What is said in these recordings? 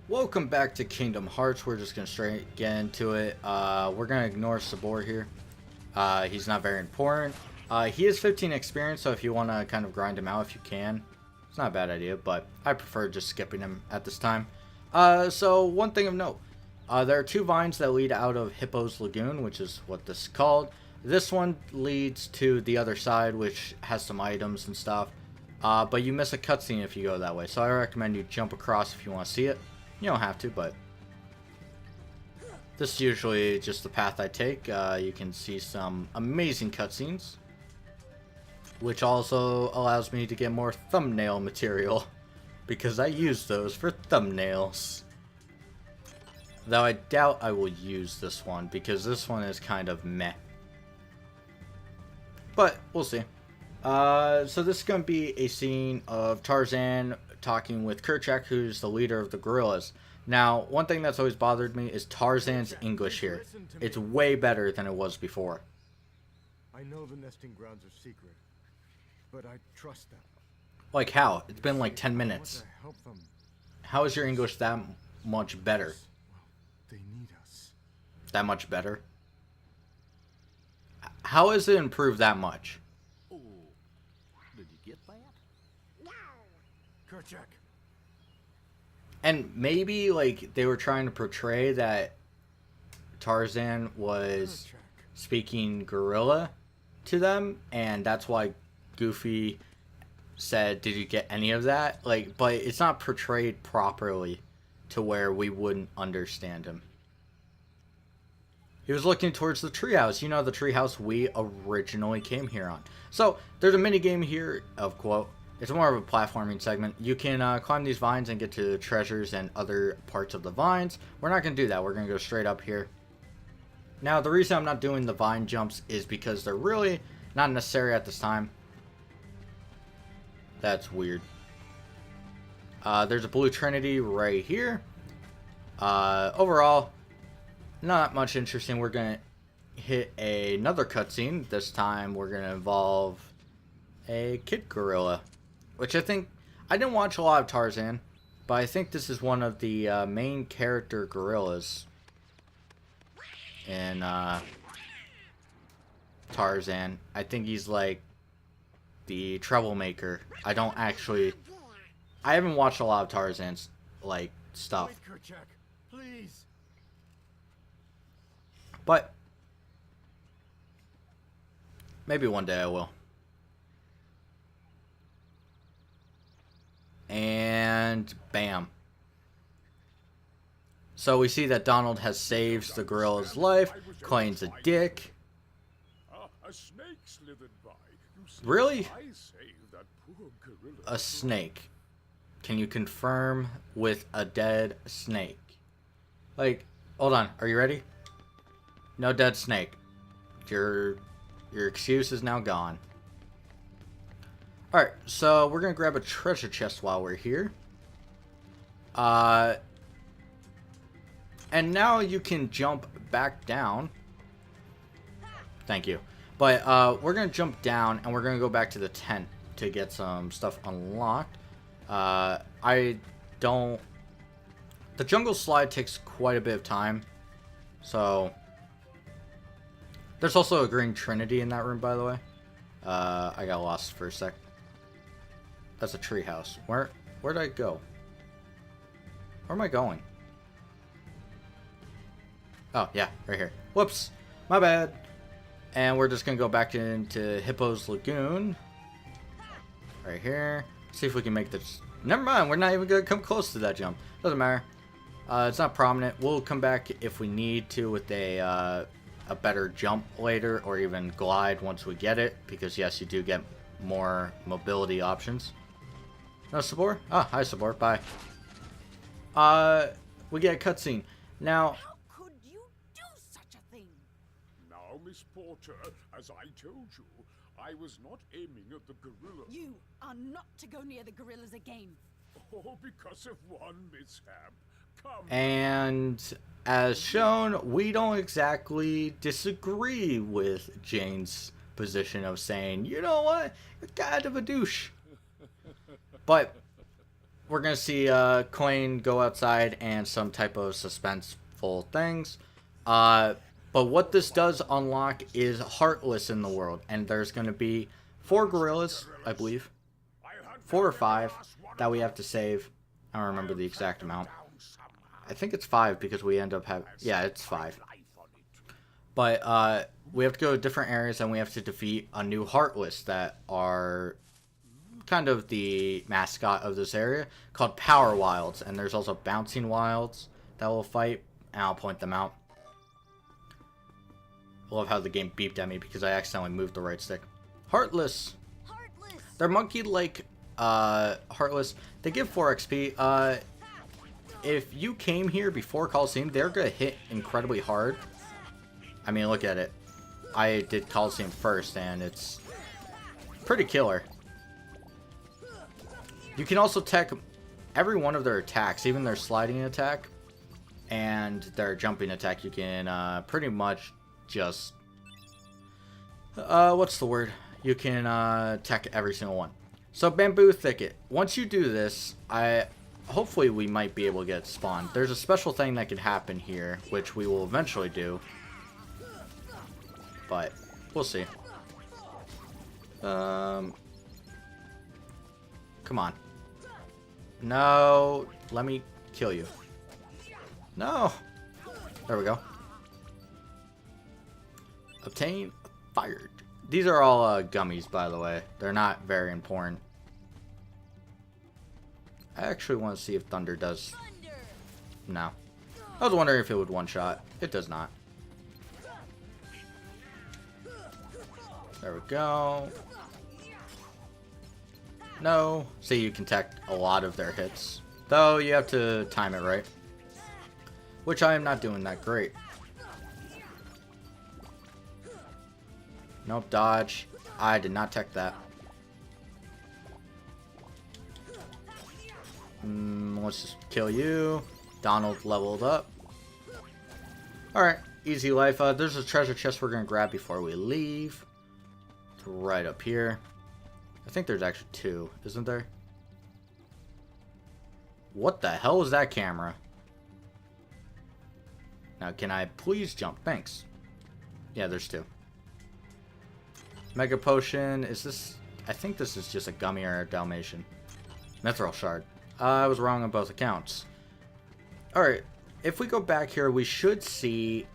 Welcome back to Kingdom Hearts. We're just gonna straight get into it. We're gonna ignore Sabor here. He's not very important. He is 15 experience, so if you want to kind of grind him out if you can, it's not a bad idea, but I prefer just skipping him at this time. So one thing of note, there are two vines that lead out of Hippo's Lagoon, which is what this is called. This one leads to the other side, which has some items and stuff. But you miss a cutscene if you go that way, so I recommend you jump across if you want to see it. You don't have to, but this is usually just the path I take. You can see some amazing cutscenes, which also allows me to get more thumbnail material because I use those for thumbnails. Though I doubt I will use this one because this one is kind of meh. But we'll see. So this is going to be a scene of Tarzan talking with Kerchak, who's the leader of the gorillas. Now, one thing that's always bothered me is Tarzan's English here. It's way better than it was before. I know the nesting grounds are secret, but I trust them. Like how? It's been like 10 minutes. I want to help them. How is your English that much better? Well, they need us. That much better? How has it improved that much? Oh, did you get that? Kerchak. And maybe like they were trying to portray that Tarzan was speaking gorilla to them, and that's why Goofy said, "Did you get any of that?" Like, but it's not portrayed properly to where we wouldn't understand him. He was looking towards the treehouse. You know, the treehouse we originally came here on. So there's a mini game here of quote. It's more of a platforming segment. You can climb these vines and get to treasures and other parts of the vines. We're not going to do that. We're going to go straight up here. Now, the reason I'm not doing the vine jumps is because they're really not necessary at this time. That's weird. There's a blue trinity right here. Overall, not much interesting. We're going to hit another cutscene. This time, we're going to involve a kid gorilla. Which I think, I didn't watch a lot of Tarzan, but I think this is one of the main character gorillas in Tarzan. I think he's like the troublemaker. I haven't watched a lot of Tarzan's like stuff. Wait, Kerchak, please. But maybe one day I will. And bam. So we see that Donald has saved the gorilla's life. Clayton's a dick. A snake slithered by. Really? I saved that poor gorilla. A snake. Can you confirm with a dead snake? Like, hold on. Are you ready? No dead snake. Your excuse is now gone. Alright, so we're going to grab a treasure chest while we're here. And now you can jump back down. Thank you. But we're going to jump down and we're going to go back to the tent to get some stuff unlocked. The jungle slide takes quite a bit of time. So there's also a green trinity in that room, by the way. I got lost for a sec. That's a treehouse. Where'd I go? Where am I going? Oh, yeah, right here. Whoops, my bad. And we're just gonna go back into Hippo's Lagoon. Right here. See if we can make this. Never mind, we're not even gonna come close to that jump. Doesn't matter. It's not prominent. We'll come back if we need to with a better jump later, or even glide once we get it. Because yes, you do get more mobility options. No, Sabor? Ah, hi, Sabor. Bye. We get a cutscene. Now... How could you do such a thing? Now, Miss Porter, as I told you, I was not aiming at the gorilla. You are not to go near the gorillas again. Oh, because of one mishap. Come. And as shown, we don't exactly disagree with Jane's position of saying, you know what, you're kind of a douche. But we're going to see Clayton go outside and some type of suspenseful things. But what this does unlock is Heartless in the world. And there's going to be 4 gorillas, I believe. 4 or 5 that we have to save. I don't remember the exact amount. I think it's 5 because we end up having... Yeah, it's 5. But we have to go to different areas and we have to defeat a new Heartless that are kind of the mascot of this area, called Power Wilds. And there's also Bouncing Wilds that will fight, and I'll point them out. I love how the game beeped at me because I accidentally moved the right stick. Heartless. They're monkey-like Heartless. They give 4 XP. If you came here before Coliseum, they're going to hit incredibly hard. I mean, look at it. I did Coliseum first, and it's pretty killer. You can also tech every one of their attacks, even their sliding attack and their jumping attack. You can pretty much just... what's the word? You can tech every single one. So, Bamboo Thicket. Once you do this, hopefully we might be able to get spawned. There's a special thing that can happen here, which we will eventually do. But we'll see. Come on. No. Let me kill you. No. There we go. Obtain fired. These are all gummies, by the way. They're not very important. I actually want to see if Thunder does. No. I was wondering if it would one-shot. It does not. There we go. No. See, you can tech a lot of their hits. Though, you have to time it right. Which I am not doing that great. Nope, dodge. I did not tech that. Let's just kill you. Donald leveled up. Alright, easy life. There's a treasure chest we're going to grab before we leave. It's right up here. I think there's actually 2, isn't there? What the hell is that camera? Now, can I please jump? Thanks. Yeah, there's 2. Mega Potion. Is this... I think this is just a gummy or a Dalmatian. Mithril Shard. I was wrong on both accounts. Alright. If we go back here, we should see...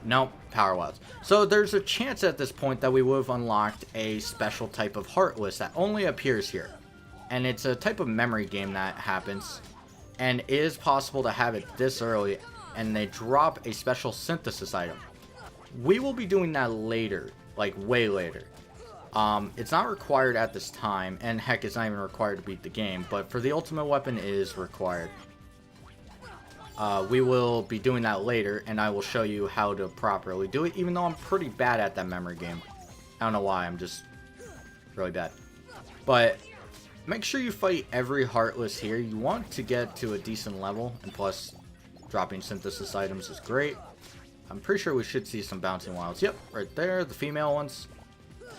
Nope. Power Wilds. So there's a chance at this point that we would have unlocked a special type of Heartless that only appears here. And it's a type of memory game that happens. And it is possible to have it this early. And they drop a special synthesis item. We will be doing that later. Like, way later. It's not required at this time. And heck, it's not even required to beat the game. But for the ultimate weapon, it is required. We will be doing that later. And I will show you how to properly do it. Even though I'm pretty bad at that memory game. I don't know why. I'm just really bad. But make sure you fight every Heartless here. You want to get to a decent level. And plus, dropping synthesis items is great. I'm pretty sure we should see some Bouncing Wilds. Yep, right there, the female ones.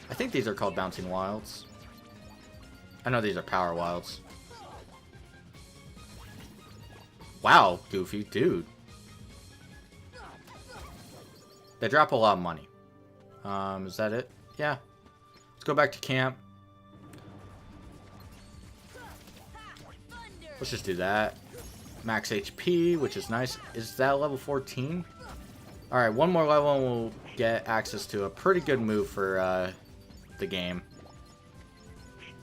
I think these are called Bouncing Wilds. I know these are Power Wilds. Wow, Goofy, dude. They drop a lot of money. Is that it? Yeah. Let's go back to camp. Let's just do that. Max HP, which is nice. Is that level 14? Alright, one more level and we'll get access to a pretty good move for the game.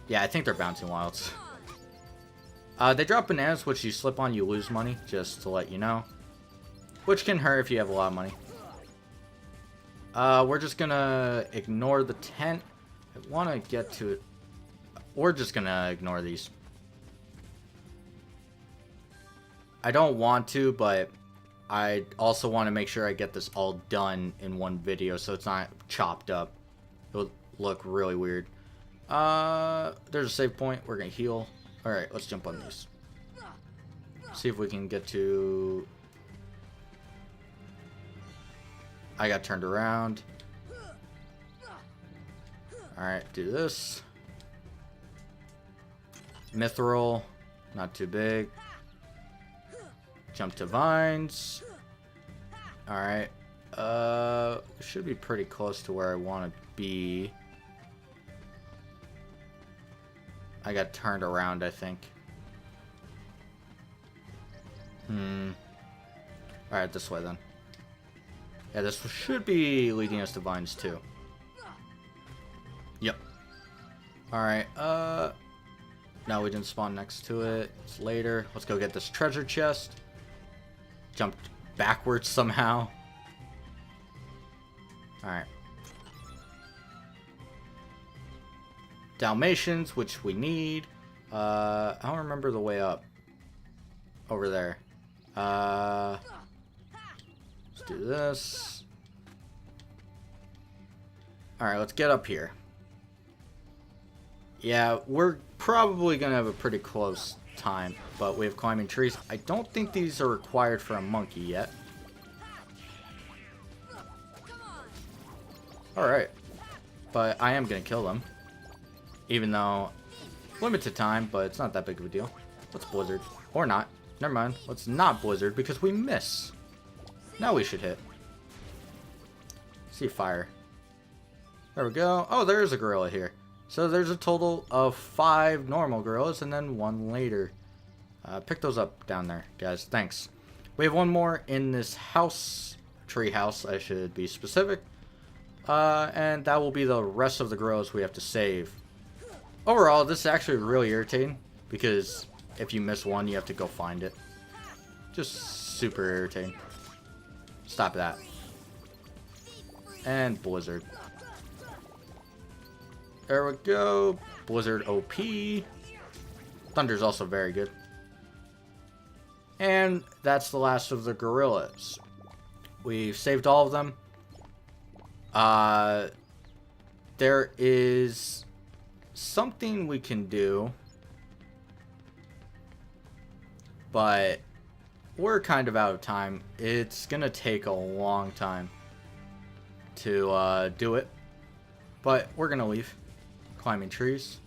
Yeah, I think they're Bouncing Wilds. They drop bananas, which you slip on, you lose money, just to let you know. Which can hurt if you have a lot of money. We're just gonna ignore the tent. I want to get to it. We're just gonna ignore these. I don't want to, but I also want to make sure I get this all done in one video so it's not chopped up. It would look really weird. There's a save point. We're going to heal. Alright, let's jump on these. See if we can get to... I got turned around. Alright, do this. Mithril, not too big. Jump to vines. Alright. Should be pretty close to where I want to be. I got turned around, I think. Alright, this way then. Yeah, this should be leading us to vines too. Yep. Alright, no, we didn't spawn next to it. It's later. Let's go get this treasure chest. Jumped backwards somehow. Alright. Dalmatians, which we need. I don't remember the way up. Over there. Let's do this. Alright, let's get up here. Yeah, we're probably going to have a pretty close time, but we have climbing trees. I don't think these are required for a monkey yet. Alright. But I am going to kill them. Even though, limited time, but it's not that big of a deal. Let's blizzard. Or not. Never mind. Let's not blizzard because we miss. Now we should hit. See fire. There we go. Oh, there's a gorilla here. So there's a total of 5 normal gorillas and then 1 later. Pick those up down there, guys. Thanks. We have 1 more in this house. Tree house, I should be specific. And that will be the rest of the gorillas we have to save. Overall, this is actually really irritating. Because if you miss one, you have to go find it. Just super irritating. Stop that. And blizzard. There we go. Blizzard OP. Thunder's also very good. And that's the last of the gorillas. We've saved all of them. There is something we can do. But we're kind of out of time. It's going to take a long time to do it. But we're going to leave. Climbing trees.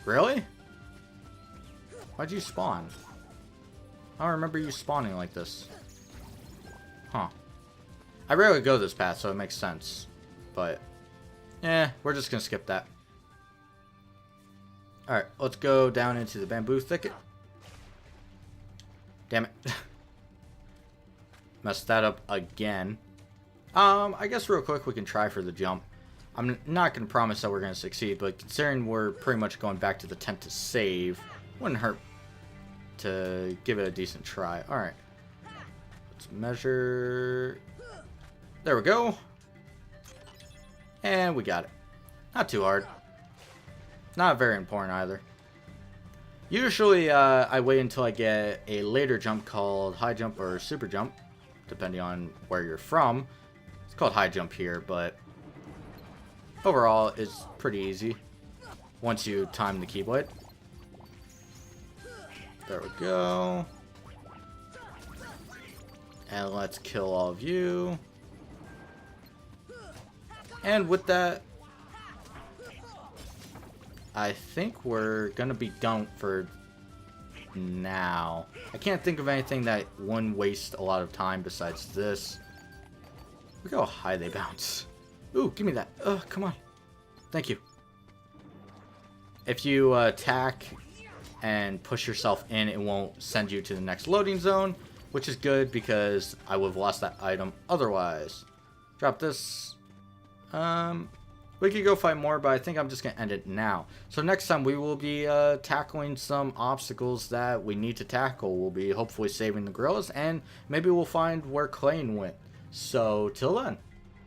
Really? Why'd you spawn? I don't remember you spawning like this. Huh. I rarely go this path, so it makes sense. But, we're just gonna skip that. Alright, let's go down into the bamboo thicket. Damn it. Messed that up again. I guess real quick we can try for the jump. I'm not going to promise that we're going to succeed, but considering we're pretty much going back to the tent to save, wouldn't hurt to give it a decent try. Alright. Let's measure. There we go. And we got it. Not too hard. Not very important either. Usually I wait until I get a later jump called high jump or super jump, depending on where you're from. It's called high jump here, but overall it's pretty easy once you time the keyblade. There we go. And let's kill all of you. And with that, I think we're gonna be done for now. I can't think of anything that wouldn't waste a lot of time besides this. Look how high they bounce. Ooh, give me that. Come on. Thank you. If you attack and push yourself in, it won't send you to the next loading zone, which is good because I would have lost that item otherwise. Drop this. We could go fight more, but I think I'm just going to end it now. So next time we will be tackling some obstacles that we need to tackle. We'll be hopefully saving the gorillas, and maybe we'll find where Clayton went. So till then.